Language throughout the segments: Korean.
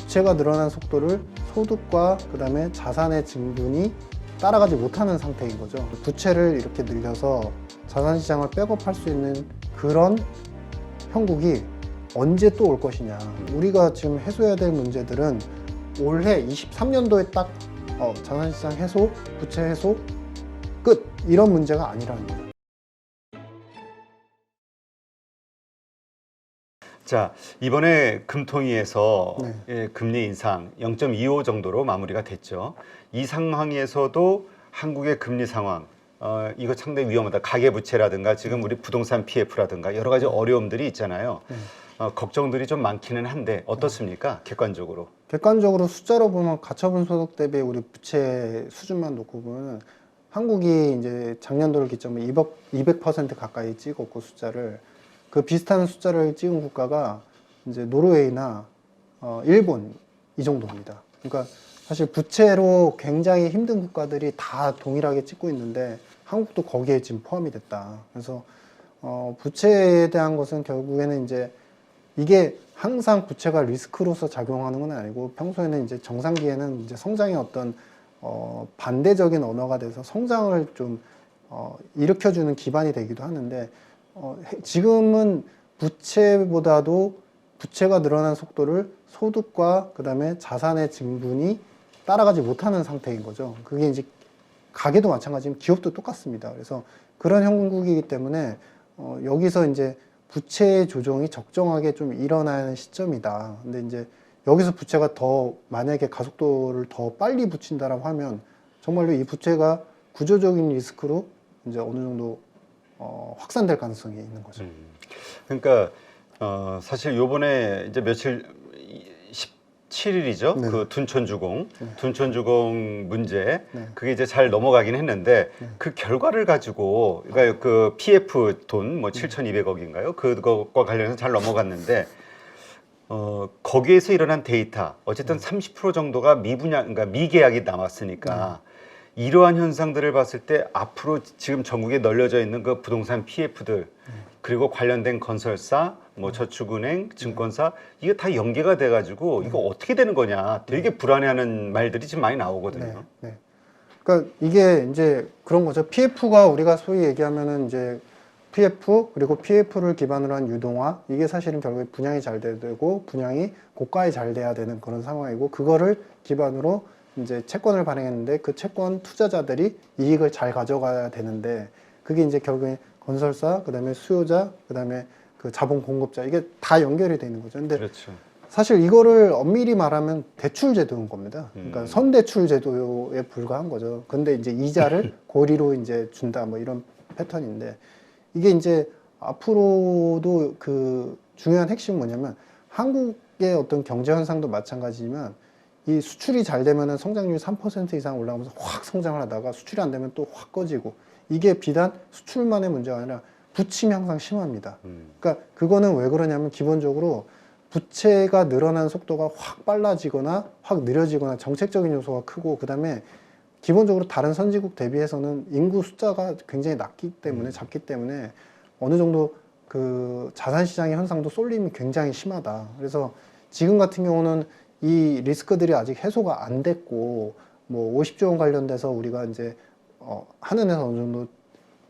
부채가 늘어난 속도를 소득과 그다음에 자산의 증분이 따라가지 못하는 상태인 거죠. 부채를 이렇게 늘려서 자산시장을 백업할 수 있는 그런 형국이 언제 또 올 것이냐. 우리가 지금 해소해야 될 문제들은 올해 23년도에 딱 자산시장 해소, 부채 해소 끝, 이런 문제가 아니라는 거예요. 자, 이번에 금통위에서 네. 금리 인상 0.25 정도로 마무리가 됐죠. 이 상황에서도 한국의 금리 상황, 이거 상당히 위험하다. 가계부채라든가 지금 우리 부동산 PF라든가 여러 가지 어려움들이 있잖아요. 걱정들이 좀 많기는 한데 어떻습니까? 객관적으로. 객관적으로 숫자로 보면 가처분 소득 대비 우리 부채 수준만 놓고 보면 한국이 이제 작년도를 기점으로 200% 가까이 찍었고, 숫자를 그 비슷한 숫자를 찍은 국가가 이제 노르웨이나 일본 이 정도입니다. 그러니까 사실 부채로 굉장히 힘든 국가들이 다 동일하게 찍고 있는데 한국도 거기에 지금 포함이 됐다. 그래서 부채에 대한 것은 결국에는 이제 이게 항상 부채가 리스크로서 작용하는 건 아니고, 평소에는 이제 정상기에는 이제 성장의 어떤 반대적인 언어가 돼서 성장을 좀 일으켜주는 기반이 되기도 하는데, 지금은 부채보다도 부채가 늘어난 속도를 소득과 그다음에 자산의 증분이 따라가지 못하는 상태인 거죠. 그게 이제 가계도 마찬가지지만 기업도 똑같습니다. 그래서 그런 형국이기 때문에 여기서 이제 부채 조정이 적정하게 좀 일어나는 시점이다. 근데 이제 여기서 부채가 더 만약에 가속도를 더 빨리 붙인다라고 하면 정말로 이 부채가 구조적인 리스크로 이제 어느 정도 확산될 가능성이 있는 거죠. 그러니까 사실 요번에 이제 며칠 17일이죠. 네. 그 둔촌주공, 네. 둔촌주공 문제, 네. 그게 이제 잘 넘어가긴 했는데 네. 그 결과를 가지고, 그러니까 그 PF 돈 뭐 7,200억인가요? 그것과 관련해서 잘 넘어갔는데 거기에서 일어난 데이터, 어쨌든 30% 정도가 미분양, 그러니까 미계약이 남았으니까. 이러한 현상들을 봤을 때 앞으로 지금 전국에 널려져 있는 그 부동산 PF들, 그리고 관련된 건설사, 뭐 저축은행, 증권사, 이게 다 연계가 돼가지고 이거 어떻게 되는 거냐 되게 불안해하는 말들이 지금 많이 나오거든요. 네, 네. 그러니까 이게 이제 그런 거죠. PF가 우리가 소위 얘기하면은 이제 PF 그리고 PF를 기반으로 한 유동화, 이게 사실은 결국에 분양이 잘 돼야 되고 분양이 고가에 잘 돼야 되는 그런 상황이고, 그거를 기반으로 이제 채권을 발행했는데 그 채권 투자자들이 이익을 잘 가져가야 되는데, 그게 이제 결국에 건설사, 그다음에 수요자, 그다음에 그 자본 공급자, 이게 다 연결이 되는 거죠. 근데 그렇죠. 사실 이거를 엄밀히 말하면 대출 제도인 겁니다. 그러니까 선대출 제도에 불과한 거죠. 근데 이제 이자를 고리로 이제 준다, 뭐 이런 패턴인데, 이게 이제 앞으로도 그 중요한 핵심은 뭐냐면, 한국의 어떤 경제 현상도 마찬가지지만 이 수출이 잘 되면은 성장률이 3% 이상 올라가면서 확 성장을 하다가 수출이 안 되면 또 확 꺼지고, 이게 비단 수출만의 문제가 아니라 부침이 항상 심합니다. 그러니까 그거는 왜 그러냐면, 기본적으로 부채가 늘어나는 속도가 확 빨라지거나 확 느려지거나 정책적인 요소가 크고, 그다음에 기본적으로 다른 선진국 대비해서는 인구 숫자가 굉장히 낮기 때문에, 작기 때문에 어느 정도 그 자산시장의 현상도 쏠림이 굉장히 심하다. 그래서 지금 같은 경우는 이 리스크들이 아직 해소가 안 됐고, 뭐 50조 원 관련돼서 우리가 이제 한은에서 어느 정도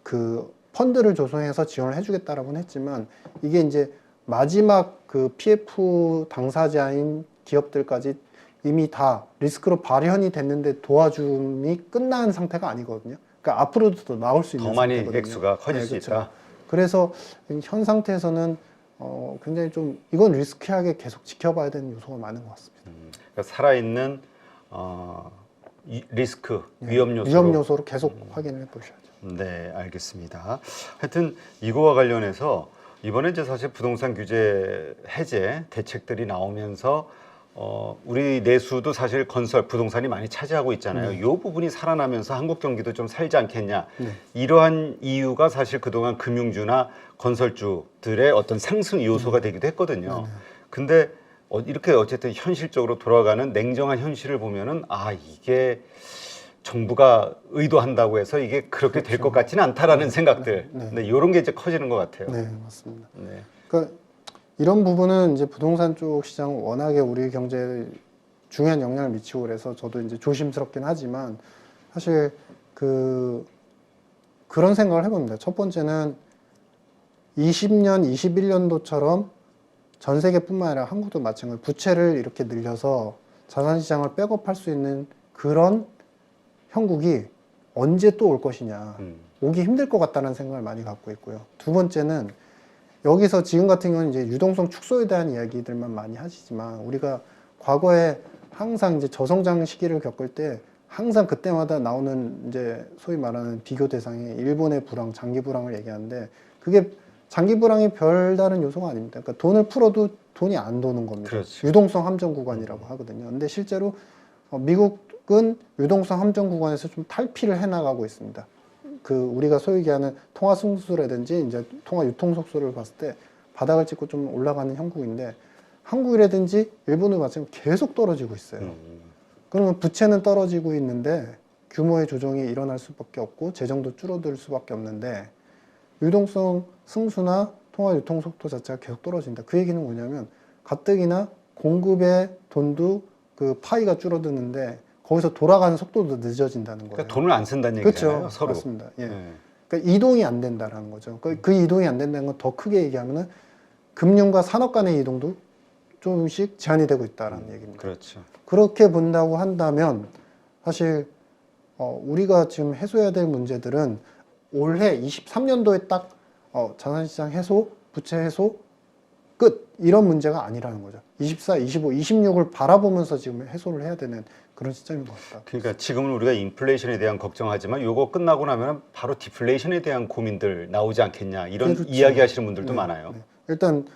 그 펀드를 조성해서 지원을 해주겠다라고는 했지만, 이게 이제 마지막 그 PF 당사자인 기업들까지 이미 다 리스크로 발현이 됐는데 도와줌이 끝난 상태가 아니거든요. 그러니까 앞으로도 더 나올 수 있는 더 많이 상태거든요. 액수가 커질 수 그렇죠. 있다. 그래서 현 상태에서는 굉장히 좀 이건 리스키하게 계속 지켜봐야 되는 요소가 많은 것 같습니다. 그러니까 살아있는 리스크, 네. 위험 요소로. 위험 요소로 계속 확인을 해보셔야죠. 네, 알겠습니다. 하여튼 이거와 관련해서 이번에 이제 사실 부동산 규제 해제 대책들이 나오면서 우리 내수도 사실 건설, 부동산이 많이 차지하고 있잖아요. 이 부분이 살아나면서 한국 경기도 좀 살지 않겠냐. 이러한 이유가 사실 그동안 금융주나 건설주들의 어떤 상승 요소가 되기도 했거든요. 근데 이렇게 어쨌든 현실적으로 돌아가는 냉정한 현실을 보면은 이게 정부가 의도한다고 해서 이게 그렇게 될 것 같지는 않다라는 생각들. 네, 이런 게 이제 커지는 것 같아요. 네, 맞습니다. 네. 그러니까 이런 부분은 이제 부동산 쪽 시장 워낙에 우리 경제 중요한 영향을 미치고 그래서 저도 이제 조심스럽긴 하지만 사실 그런 생각을 해봅니다. 첫 번째는 20년, 21년도처럼 전 세계뿐만 아니라 한국도 마찬가지로 부채를 이렇게 늘려서 자산시장을 백업할 수 있는 그런 형국이 언제 또 올 것이냐. 오기 힘들 것 같다는 생각을 많이 갖고 있고요. 두 번째는 여기서 지금 같은 경우는 이제 유동성 축소에 대한 이야기들만 많이 하시지만 우리가 과거에 항상 이제 저성장 시기를 겪을 때 항상 그때마다 나오는 이제 소위 말하는 비교 대상이 일본의 불황, 장기 불황을 얘기하는데 그게 장기 불황이 별다른 요소가 아닙니다. 그러니까 돈을 풀어도 돈이 안 도는 겁니다. 그렇죠. 유동성 함정 구간이라고 하거든요. 근데 실제로 미국은 유동성 함정 구간에서 좀 탈피를 해나가고 있습니다. 우리가 소위 얘기하는 통화 승수라든지 이제 통화 유통 속도를 봤을 때 바닥을 찍고 좀 올라가는 형국인데 한국이라든지 일본을 마찬가지로 계속 떨어지고 있어요. 그러면 부채는 떨어지고 있는데 규모의 조정이 일어날 수밖에 없고 재정도 줄어들 수밖에 없는데 유동성 승수나 통화 유통 속도 자체가 계속 떨어진다. 그 얘기는 뭐냐면 가뜩이나 공급의 돈도 그 파이가 줄어드는데 거기서 돌아가는 속도도 늦어진다는 거예요. 그러니까 돈을 안 쓴다는 얘기잖아요. 그렇죠. 서로. 맞습니다. 예. 네. 그러니까 이동이 안 된다라는 거죠. 그 이동이 안 된다는 건 더 크게 얘기하면은 금융과 산업 간의 이동도 조금씩 제한이 되고 있다라는 얘기입니다. 그렇죠. 그렇게 본다고 한다면 사실 우리가 지금 해소해야 될 문제들은 올해 23년도에 딱 자산시장 해소, 부채 해소 끝 이런 문제가 아니라는 거죠. 24, 25, 26을 바라보면서 지금 해소를 해야 되는 그런 시점인 것 같다. 그러니까 지금은 우리가 인플레이션에 대한 걱정하지만 요거 끝나고 나면 바로 디플레이션에 대한 고민들 나오지 않겠냐 이런 그렇죠. 이야기하시는 분들도 네, 많아요. 네. 일단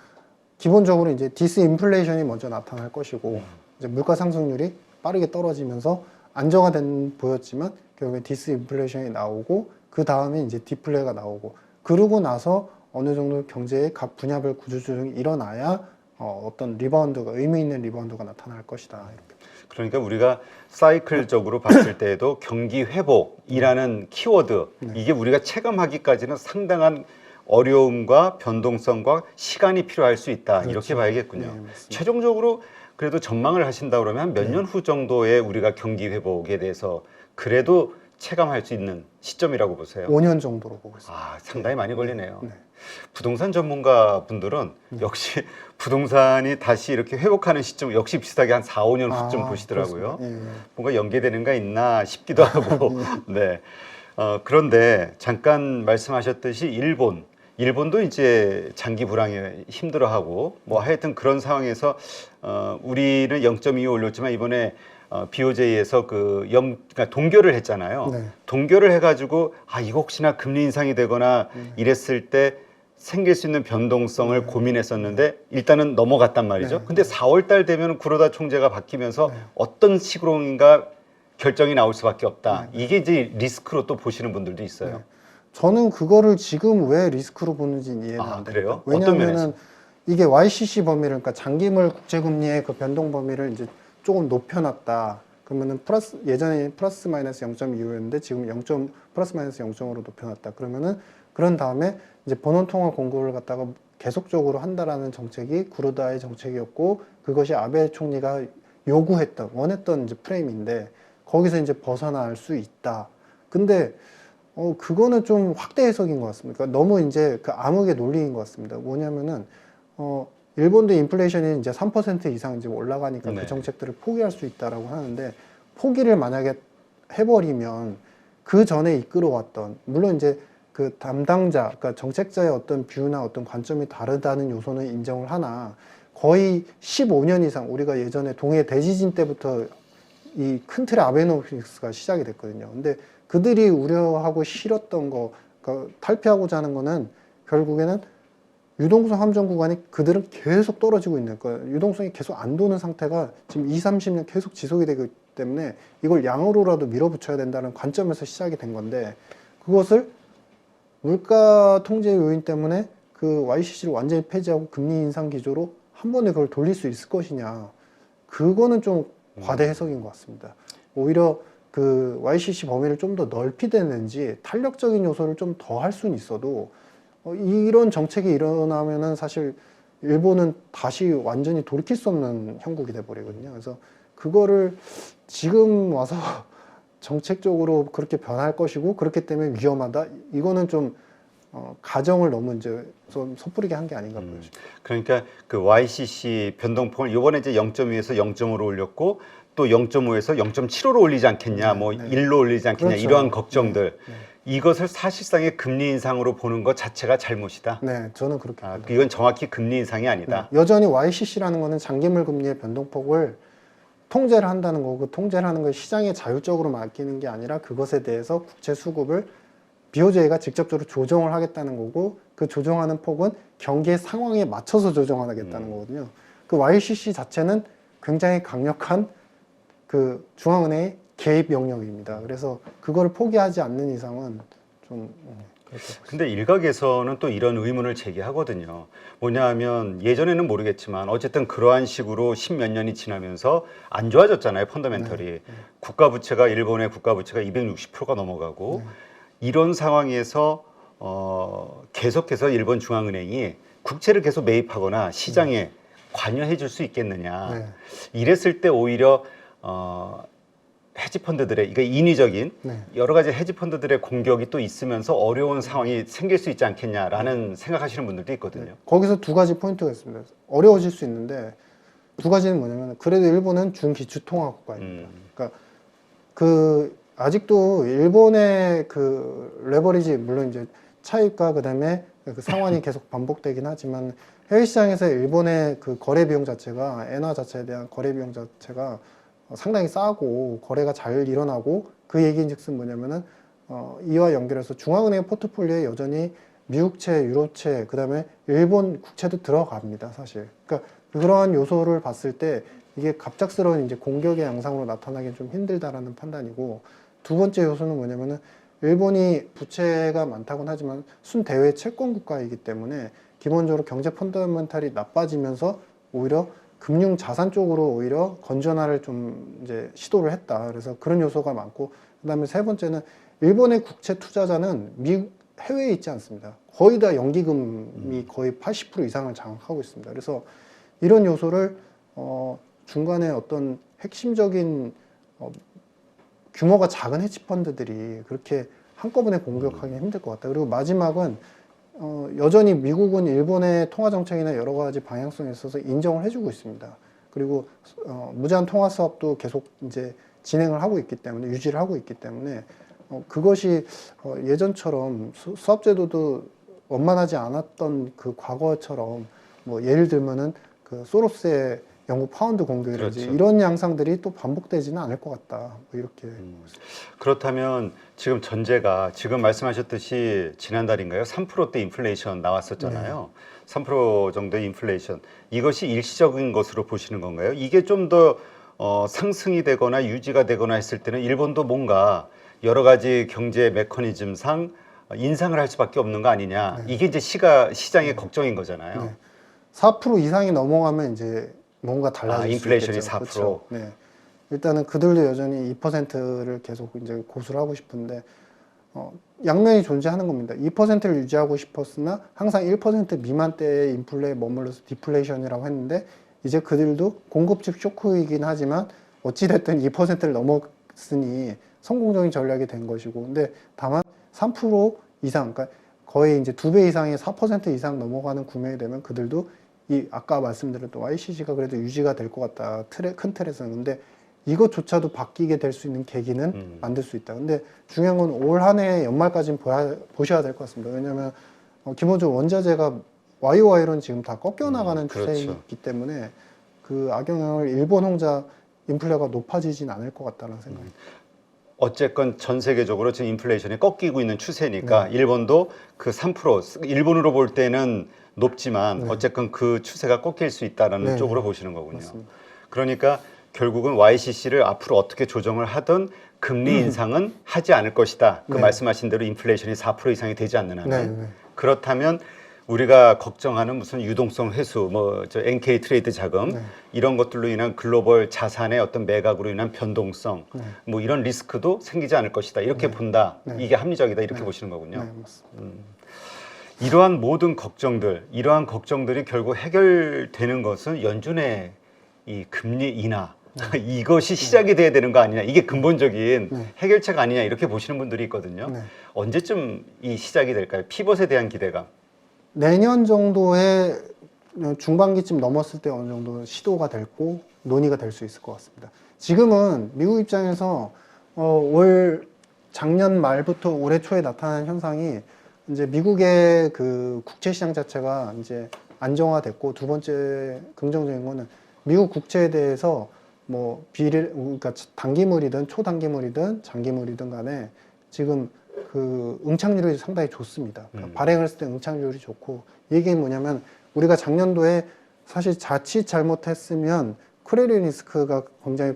기본적으로 이제 디스인플레이션이 먼저 나타날 것이고 이제 물가 상승률이 빠르게 떨어지면서 안정화된 보였지만 결국에 디스인플레이션이 나오고 그 다음에 이제 디플레가 나오고 그러고 나서 어느 정도 경제의 각 분야별 구조조정이 일어나야 어떤 리바운드가 의미 있는 리바운드가 나타날 것이다. 이렇게. 그러니까 우리가 사이클적으로 봤을 때에도 경기 회복이라는 키워드 이게 우리가 체감하기까지는 상당한 어려움과 변동성과 시간이 필요할 수 있다. 그렇죠. 이렇게 봐야겠군요. 네, 맞습니다. 최종적으로 그래도 전망을 하신다 그러면 몇 년 후 정도에 우리가 경기 회복에 대해서 그래도 체감할 수 있는 시점이라고 보세요. 5년 정도로 보고 있습니다. 아, 상당히 많이 걸리네요. 네. 부동산 전문가 분들은 역시 부동산이 다시 이렇게 회복하는 시점 역시 비슷하게 한 4, 5년 후쯤 보시더라고요. 그렇습니다. 예, 예. 뭔가 연계되는가 있나 싶기도 하고. 네. 그런데 잠깐 말씀하셨듯이 일본도 이제 장기 불황에 힘들어하고 뭐 하여튼 그런 상황에서 우리는 0.25 올렸지만 이번에 BOJ에서 그러니까 동결을 했잖아요. 네. 동결을 해가지고 이거 혹시나 금리 인상이 되거나 이랬을 때 생길 수 있는 변동성을 고민했었는데 일단은 넘어갔단 말이죠. 네. 근데 4월 달 되면 구로다 총재가 바뀌면서 어떤 식으로인가 결정이 나올 수밖에 없다. 이게 이제 리스크로 또 보시는 분들도 있어요. 네. 저는 그거를 지금 왜 리스크로 보는지 이해는 안 됩니다. 그래요? 어떤 면에서? 왜냐하면은 이게 YCC 범위를 그러니까 장기물 국제금리의 그 변동 범위를 이제 조금 높여놨다. 그러면은 예전에 플러스 마이너스 0.25였는데 지금 플러스 마이너스 0.5로 높여놨다. 그러면은 그런 다음에 이제 본원통화 공급을 갖다가 계속적으로 한다라는 정책이 구로다의 정책이었고 그것이 아베 총리가 원했던 이제 프레임인데 거기서 이제 벗어날 수 있다. 근데 그거는 좀 확대 해석인 것 같습니다. 그러니까 너무 이제 그 암흑의 논리인 것 같습니다. 뭐냐면은 일본도 인플레이션이 이제 3% 이상 이제 올라가니까 네. 그 정책들을 포기할 수 있다라고 하는데 포기를 만약에 해버리면 그 전에 이끌어왔던 물론 이제 그 담당자, 그러니까 정책자의 어떤 뷰나 어떤 관점이 다르다는 요소는 인정을 하나 거의 15년 이상 우리가 예전에 동해 대지진 때부터 이 큰 틀의 아베노믹스가 시작이 됐거든요. 근데 그들이 우려하고 싫었던 거, 그러니까 탈피하고자 하는 거는 결국에는 유동성 함정 구간이 그들은 계속 떨어지고 있는 거예요. 유동성이 계속 안 도는 상태가 지금 20, 30년 계속 지속이 되기 때문에 이걸 양으로라도 밀어붙여야 된다는 관점에서 시작이 된 건데 그것을 물가 통제 요인 때문에 그 YCC를 완전히 폐지하고 금리 인상 기조로 한 번에 그걸 돌릴 수 있을 것이냐. 그거는 좀 과대 해석인 것 같습니다. 오히려 그 YCC 범위를 좀 더 넓히되는지 탄력적인 요소를 좀 더 할 수는 있어도 이런 정책이 일어나면은 사실 일본은 다시 완전히 돌이킬 수 없는 형국이 돼버리거든요. 그래서 그거를 지금 와서 정책적으로 그렇게 변할 것이고 그렇기 때문에 위험하다. 이거는 좀 가정을 너무 이제 좀 섣부르게 한 게 아닌가 보여집니다. 그러니까 그 YCC 변동폭을 이번에 이제 0.2에서 0.5로 올렸고 또 0.5에서 0.75로 올리지 않겠냐, 네, 뭐 네. 1로 올리지 않겠냐 그렇죠. 이러한 걱정들. 네, 이것을 사실상의 금리 인상으로 보는 것 자체가 잘못이다. 네, 저는 그렇게 아, 봅니다. 이건 정확히 금리 인상이 아니다. 네, 여전히 YCC라는 거는 장기물 금리의 변동폭을 통제를 한다는 거고, 통제를 하는 걸 시장에 자율적으로 맡기는 게 아니라 그것에 대해서 국채 수급을 BOJ가 직접적으로 조정을 하겠다는 거고, 그 조정하는 폭은 경기의 상황에 맞춰서 조정하겠다는 거거든요. 그 YCC 자체는 굉장히 강력한 그 중앙은행의 개입 영역입니다. 그래서 그걸 포기하지 않는 이상은 좀 그렇게 근데 일각에서는 또 이런 의문을 제기하거든요. 뭐냐 하면 예전에는 모르겠지만 어쨌든 그러한 식으로 십몇 년이 지나면서 안 좋아졌잖아요, 펀더멘털이. 국가 부채가 일본의 국가 부채가 260%가 넘어가고 이런 상황에서 계속해서 일본 중앙은행이 국채를 계속 매입하거나 시장에 관여해 줄 수 있겠느냐. 네. 이랬을 때 오히려 헤지펀드들의 이게 인위적인 네. 여러 가지 헤지펀드들의 공격이 또 있으면서 어려운 상황이 생길 수 있지 않겠냐라는 생각하시는 분들도 있거든요. 거기서 두 가지 포인트가 있습니다. 어려워질 수 있는데 두 가지는 뭐냐면 그래도 일본은 준기축통화 국가입니다. 그러니까 그 아직도 일본의 그 레버리지 물론 이제 차익과 그다음에 그 상환이 계속 반복되긴 하지만 해외 시장에서 일본의 그 거래 비용 자체가 엔화 자체에 대한 거래 비용 자체가 상당히 싸고 거래가 잘 일어나고 그 얘기인즉슨 뭐냐면은 이와 연결해서 중앙은행 포트폴리오에 여전히 미국채, 유로채, 그다음에 일본 국채도 들어갑니다, 사실. 그러니까 그러한 요소를 봤을 때 이게 갑작스러운 이제 공격의 양상으로 나타나기 좀 힘들다라는 판단이고 두 번째 요소는 뭐냐면은 일본이 부채가 많다고는 하지만 순대외 채권 국가이기 때문에 기본적으로 경제 펀더멘탈이 나빠지면서 오히려 금융 자산 쪽으로 오히려 건전화를 좀 이제 시도를 했다. 그래서 그런 요소가 많고 그다음에 세 번째는 일본의 국채 투자자는 미국 해외에 있지 않습니다. 거의 다 연기금이 거의 80% 이상을 장악하고 있습니다. 그래서 이런 요소를 중간에 어떤 핵심적인 규모가 작은 헤지펀드들이 그렇게 한꺼번에 공격하기 힘들 것 같다. 그리고 마지막은 여전히 미국은 일본의 통화 정책이나 여러 가지 방향성에 있어서 인정을 해주고 있습니다. 그리고 무제한 통화 사업도 계속 이제 진행을 하고 있기 때문에 유지를 하고 있기 때문에 그것이 예전처럼 수합제도도 원만하지 않았던 그 과거처럼 뭐 예를 들면은 그 소로스의 영국 파운드 공격이라든지 그렇죠. 이런 양상들이 또 반복되지는 않을 것 같다. 뭐 이렇게. 그렇다면 지금 전제가 지금 말씀하셨듯이 지난달인가요? 3%대 인플레이션 나왔었잖아요. 3% 정도의 인플레이션. 이것이 일시적인 것으로 보시는 건가요? 이게 좀 더 상승이 되거나 유지가 되거나 했을 때는 일본도 뭔가 여러 가지 경제 메커니즘상 인상을 할 수밖에 없는 거 아니냐. 이게 이제 시장의 걱정인 거잖아요. 네. 4% 이상이 넘어가면 이제 뭔가 달라질 수 인플레이션이 있겠죠. 4%. 그렇죠. 네. 일단은 그들도 여전히 2%를 계속 이제 고수를 하고 싶은데 양면이 존재하는 겁니다. 2%를 유지하고 싶었으나 항상 1% 미만대의 인플레에 머물러서 디플레이션이라고 했는데 이제 그들도 공급 측 쇼크이긴 하지만 어찌됐든 2%를 넘었으니 성공적인 전략이 된 것이고 근데 다만 3% 이상 그러니까 거의 이제 2배 이상의 4% 이상 넘어가는 구매이 되면 그들도 이 아까 말씀드렸던 YCC가 그래도 유지가 될 것 같다. 큰 틀에서는. 근데 이것조차도 바뀌게 될 수 있는 계기는 만들 수 있다. 근데 중요한 건 올 한 해 연말까지는 보셔야 될 것 같습니다. 왜냐하면 기본적으로 원자재가 YOY로는 지금 다 꺾여나가는 그렇죠. 추세이기 때문에 그 악영향을 일본 혼자 인플레가 높아지진 않을 것 같다는 생각입니다. 어쨌건 전 세계적으로 지금 인플레이션이 꺾이고 있는 추세니까 일본도 그 3% 일본으로 볼 때는 높지만 어쨌건 그 추세가 꺾일 수 있다는 쪽으로 보시는 거군요. 맞습니다. 그러니까 결국은 YCC를 앞으로 어떻게 조정을 하든 금리 인상은 하지 않을 것이다. 그 말씀하신 대로 인플레이션이 4% 이상이 되지 않는 한은. 그렇다면 우리가 걱정하는 무슨 유동성 회수, 뭐 저 NK 트레이드 자금 이런 것들로 인한 글로벌 자산의 어떤 매각으로 인한 변동성, 뭐 이런 리스크도 생기지 않을 것이다. 이렇게 본다. 이게 합리적이다. 이렇게 보시는 거군요. 네, 맞습니다. 이러한 모든 걱정들, 이러한 걱정들이 결국 해결되는 것은 연준의 이 금리 인하 이것이 시작이 돼야 되는 거 아니냐, 이게 근본적인 네. 해결책 아니냐, 이렇게 보시는 분들이 있거든요. 네. 언제쯤 이 시작이 될까요? 피벗에 대한 기대감. 내년 정도에 중반기쯤 넘었을 때 어느 정도 시도가 됐고 논의가 될 수 있을 것 같습니다. 지금은 미국 입장에서 올 작년 말부터 올해 초에 나타난 현상이 이제 미국의 그 국채 시장 자체가 이제 안정화됐고, 두 번째 긍정적인 거는 미국 국채에 대해서 뭐 그러니까 단기물이든 초단기물이든 장기물이든 간에 지금 그 응착률이 상당히 좋습니다. 그러니까 발행을 했을 때 응착률이 좋고, 이 얘기는 뭐냐면 우리가 작년도에 사실 자칫 잘못했으면 크레딧 리스크가 굉장히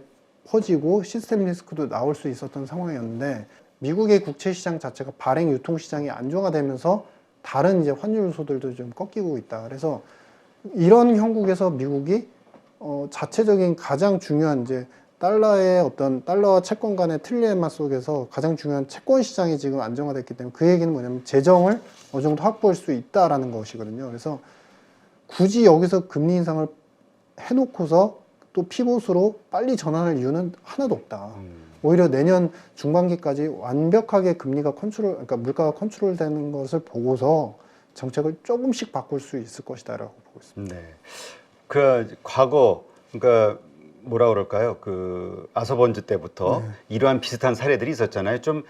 퍼지고 시스템 리스크도 나올 수 있었던 상황이었는데, 미국의 국채 시장 자체가 발행 유통 시장이 안정화되면서 다른 이제 환율 요소들도 좀 꺾이고 있다. 그래서 이런 형국에서 미국이 자체적인 가장 중요한 이제 달러의 어떤 달러와 채권 간의 틸레마 속에서 가장 중요한 채권 시장이 지금 안정화됐기 때문에, 그 얘기는 뭐냐면 재정을 어느 정도 확보할 수 있다라는 것이거든요. 그래서 굳이 여기서 금리 인상을 해놓고서 또 피봇으로 빨리 전환할 이유는 하나도 없다. 오히려 내년 중반기까지 완벽하게 금리가 그러니까 물가가 컨트롤되는 것을 보고서 정책을 조금씩 바꿀 수 있을 것이다라고 보고 있습니다. 네. 그 과거, 그러니까 뭐라 그럴까요? 그 아서번즈 때부터 이러한 비슷한 사례들이 있었잖아요. 좀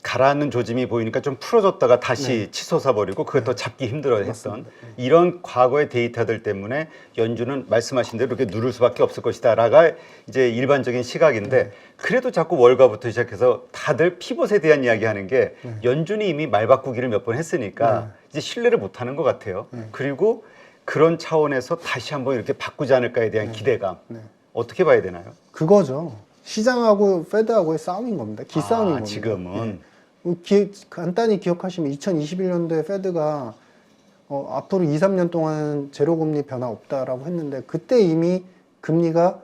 가라앉는 조짐이 보이니까 좀 풀어줬다가 다시 치솟아 버리고 그것도 잡기 힘들어했던 이런 과거의 데이터들 때문에 연준은 말씀하신 대로 이렇게 누를 수밖에 없을 것이다라가 이제 일반적인 시각인데, 그래도 자꾸 월가부터 시작해서 다들 피벗에 대한 이야기하는 게 연준이 이미 말 바꾸기를 몇 번 했으니까 이제 신뢰를 못하는 것 같아요. 그리고 그런 차원에서 다시 한번 이렇게 바꾸지 않을까에 대한 기대감, 어떻게 봐야 되나요? 그거죠. 시장하고 페드하고의 싸움인 겁니다. 기싸움인 겁니다. 지금은 간단히 기억하시면 2021년도에 페드가 앞으로 2, 3년 동안 제로금리 변화 없다라고 했는데, 그때 이미 금리가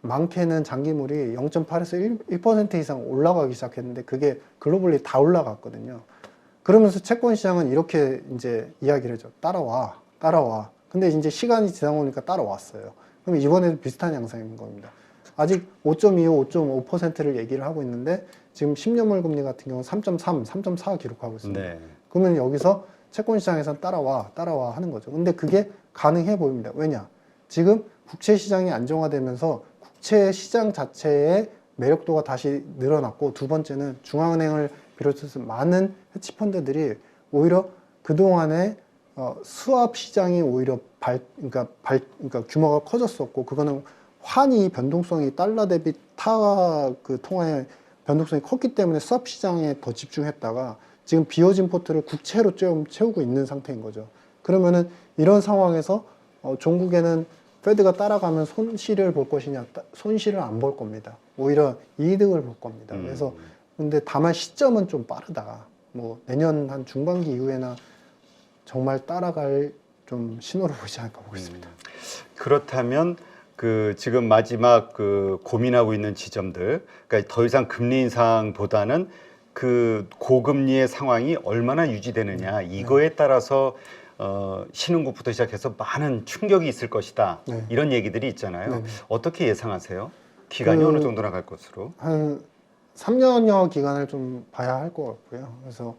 많게는 장기물이 0.8에서 1% 이상 올라가기 시작했는데, 그게 글로벌리 다 올라갔거든요. 그러면서 채권 시장은 이렇게 이제 이야기를 하죠. 따라와, 따라와. 근데 이제 시간이 지나다 보니까 따라왔어요. 그럼 이번에도 비슷한 양상인 겁니다. 아직 5.25, 5.5%를 얘기를 하고 있는데, 지금 10년물 금리 같은 경우는 3.3, 3.4 기록하고 있습니다. 네. 그러면 여기서 채권 시장에서 따라와 하는 거죠. 근데 그게 가능해 보입니다. 왜냐? 지금 국채 시장이 안정화되면서 국채 시장 자체의 매력도가 다시 늘어났고, 두 번째는 중앙은행을 비롯해서 많은 헤지펀드들이 오히려 그동안에 수합 시장이 오히려 그러니까 규모가 커졌었고, 그거는 환이 변동성이 달러 대비 타 그 통화의 변동성이 컸기 때문에 수합 시장에 더 집중했다가 지금 비어진 포트를 국채로 좀 채우고 있는 상태인 거죠. 그러면은 이런 상황에서 종국에는 페드가 따라가면 손실을 볼 것이냐? 손실을 안 볼 겁니다. 오히려 이득을 볼 겁니다. 그래서 근데 다만 시점은 좀 빠르다. 뭐 내년 한 중반기 이후에나 정말 따라갈 좀 신호를 보지 않을까 보고 있습니다. 그렇다면 그 지금 마지막 그 고민하고 있는 지점들, 그러니까 더 이상 금리 인상보다는 그 고금리의 상황이 얼마나 유지되느냐, 이거에 따라서 신흥국부터 시작해서 많은 충격이 있을 것이다. 이런 얘기들이 있잖아요. 어떻게 예상하세요? 기간이 어느 정도 나갈 것으로? 한 3년여 기간을 좀 봐야 할 것 같고요. 그래서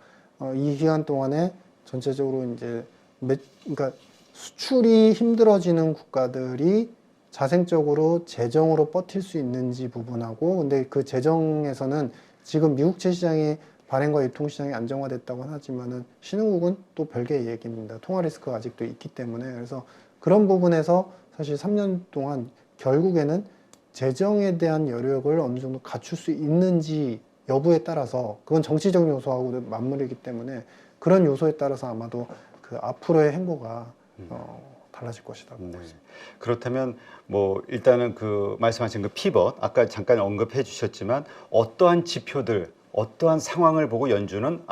이 기간 동안에 전체적으로 이제 그러니까 수출이 힘들어지는 국가들이 자생적으로 재정으로 버틸 수 있는지 부분하고, 근데 그 재정에서는 지금 미국채 시장이 발행과 유통 시장이 안정화됐다고 하지만은 신흥국은 또 별개의 얘기입니다. 통화 리스크가 아직도 있기 때문에. 그래서 그런 부분에서 사실 3년 동안 결국에는 재정에 대한 여력을 어느 정도 갖출 수 있는지 여부에 따라서, 그건 정치적 요소하고도 맞물리기 때문에 그런 요소에 따라서 아마도 그 앞으로의 행보가 달라질 것이다. 네. 그렇다면 뭐 일단은 그 말씀하신 그 피벗, 아까 잠깐 언급해 주셨지만 어떠한 지표들, 어떠한 상황을 보고 연준은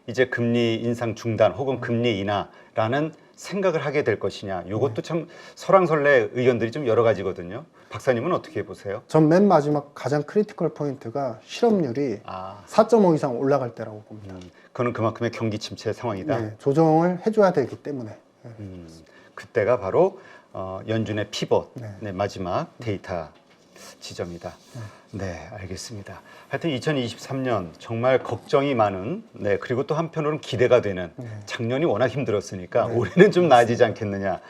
이제 금리 인상 중단 혹은 금리 인하라는 생각을 하게 될 것이냐. 이것도 참 설왕설래 의견들이 좀 여러 가지거든요. 박사님은 어떻게 보세요? 전 맨 마지막 가장 크리티컬 포인트가 실업률이 아, 4.5 이상 올라갈 때라고 봅니다. 그거는 그만큼의 경기 침체 상황이다. 네, 조정을 해줘야 되기 때문에. 그때가 바로 연준의 피벗, 네. 네, 마지막 데이터 지점이다. 네, 알겠습니다. 하여튼 2023년 정말 걱정이 많은, 네, 그리고 또 한편으로는 기대가 되는, 작년이 워낙 힘들었으니까 올해는 좀 나아지지 않겠느냐.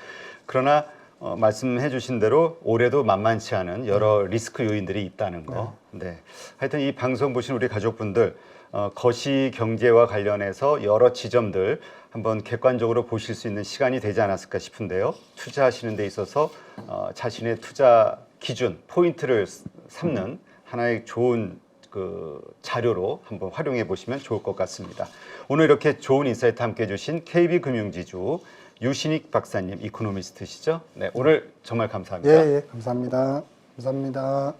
그러나 말씀해 주신 대로 올해도 만만치 않은 여러 리스크 요인들이 있다는 거. 네. 하여튼 이 방송 보신 우리 가족분들 거시 경제와 관련해서 여러 지점들 한번 객관적으로 보실 수 있는 시간이 되지 않았을까 싶은데요. 투자하시는 데 있어서 자신의 투자 기준, 포인트를 삼는 하나의 좋은 그 자료로 한번 활용해 보시면 좋을 것 같습니다. 오늘 이렇게 좋은 인사이트 함께 해주신 KB금융지주 유신익 박사님, 이코노미스트시죠? 네, 오늘 정말 감사합니다. 예, 예, 감사합니다. 감사합니다.